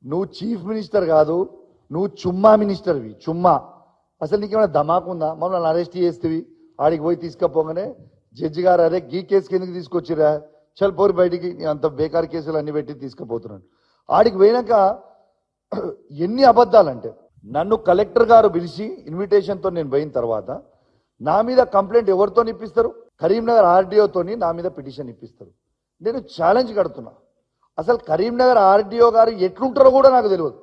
నువ్వు chief minister కాదు, నువ్వు చుమ్మా మినిస్టర్వి. చుమ్మా అసలు నీకేమైనా ధమాకుందా? మమ్మల్ని అరెస్ట్ చేస్తేవి ఆడికి పోయి తీసుకపోగానే జడ్జి గారు అరే గీ కేసుకి ఎందుకు తీసుకొచ్చిరా, చల్ పోరు బయటికి, అంత బేకార్ కేసులు అన్ని పెట్టి తీసుకుపోతున్నాను. ఆడికి పోయినాక ఎన్ని అబద్ధాలంటే, నన్ను కలెక్టర్ గారు పిలిచి ఇన్విటేషన్తో నేను పోయిన తర్వాత నా మీద కంప్లైంట్ ఎవరితో ఇప్పిస్తారు? కరీంనగర్ ఆర్డీఓతోని నా మీద పిటిషన్ ఇప్పిస్తారు. నేను ఛాలెంజ్ కడుతున్నా, అసలు కరీంనగర్ ఆర్డీఓ గారు ఎట్లుంటారో కూడా నాకు తెలియదు.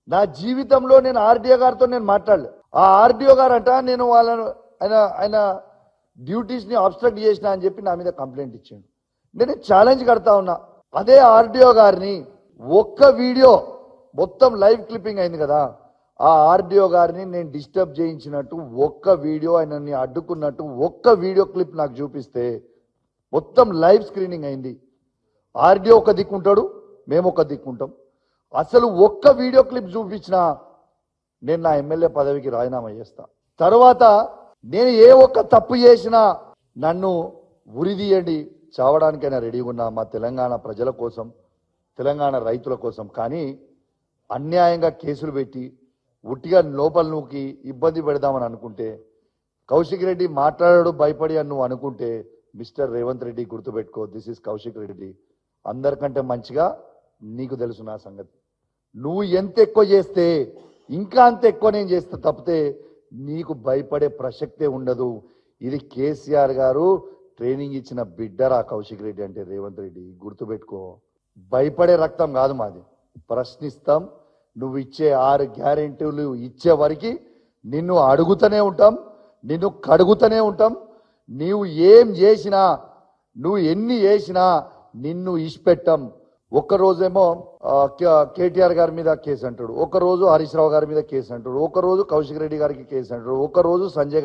నా జీవితంలో నేను ఆర్డీఓ గారితో నేను మాట్లాడలే. ఆ ఆర్డీఓ గారు అంట నేను వాళ్ళను ఆయన డ్యూటీస్ ని అబ్స్ట్రక్ట్ చేసిన అని చెప్పి నా మీద కంప్లైంట్ ఇచ్చాడు. నేను ఛాలెంజ్ కడతా ఉన్నా, అదే ఆర్డీఓ గారిని ఒక్క వీడియో మొత్తం లైవ్ క్లిప్పింగ్ అయింది కదా, ఆ ఆర్డీఓ గారిని నేను డిస్టర్బ్ చేయించినట్టు ఒక్క వీడియో, ఆయనని అడ్డుకున్నట్టు ఒక్క వీడియో క్లిప్ నాకు చూపిస్తే, మొత్తం లైవ్ స్క్రీనింగ్ అయింది. ఆర్డీఓ ఒక దిక్కుంటాడు, మేము ఒక దిక్కుంటాం. అసలు ఒక్క వీడియో క్లిప్ చూపించినా నేను నా ఎమ్మెల్యే పదవికి రాజీనామా చేస్తా. తర్వాత నేను ఏ ఒక్క తప్పు చేసినా నన్ను ఉరిదీయండి, చావడానికైనా రెడీగా ఉన్నా మా తెలంగాణ ప్రజల కోసం, తెలంగాణ రైతుల కోసం. కానీ అన్యాయంగా కేసులు పెట్టి ఉట్టిగా లోపల నూకి ఇబ్బంది పెడదామని అనుకుంటే, కౌశిక్ రెడ్డి మాట్లాడాడు భయపడి అని నువ్వు అనుకుంటే, మిస్టర్ రేవంత్ రెడ్డి గుర్తుపెట్టుకో, దిస్ ఇస్ కౌశిక్ రెడ్డి. అందరికంటే మంచిగా నీకు తెలుసు నా సంగతి. నువ్వు ఎంత ఎక్కువ చేస్తే ఇంకా అంత ఎక్కువ నేను చేస్తా తప్పితే నీకు భయపడే ప్రసక్తే ఉండదు. ఇది కేసీఆర్ గారు ట్రైనింగ్ ఇచ్చిన బిడ్డరా కౌశిక్ రెడ్డి అంటే రేవంత్ రెడ్డి, గుర్తుపెట్టుకో. భయపడే రక్తం కాదు మాది, ప్రశ్నిస్తాం. నువ్వు ఇచ్చే 6 గ్యారెంటీలు ఇచ్చే వరకు నిన్ను అడుగుతూనే ఉంటాం, నిన్ను కడుగుతూనే ఉంటాం. నీవు ఏం చేసినా, నువ్వు ఎన్ని చేసినా నిన్ను ఇష్పెట్టాం. ఒక్కరోజేమో కేటీఆర్ గారి మీద కేసు అంటాడు, ఒకరోజు హరీష్ రావు గారి మీద కేసు అంటాడు, ఒకరోజు కౌశిక్ రెడ్డి గారికి కేసు అంటాడు, ఒకరోజు సంజయ్ గారి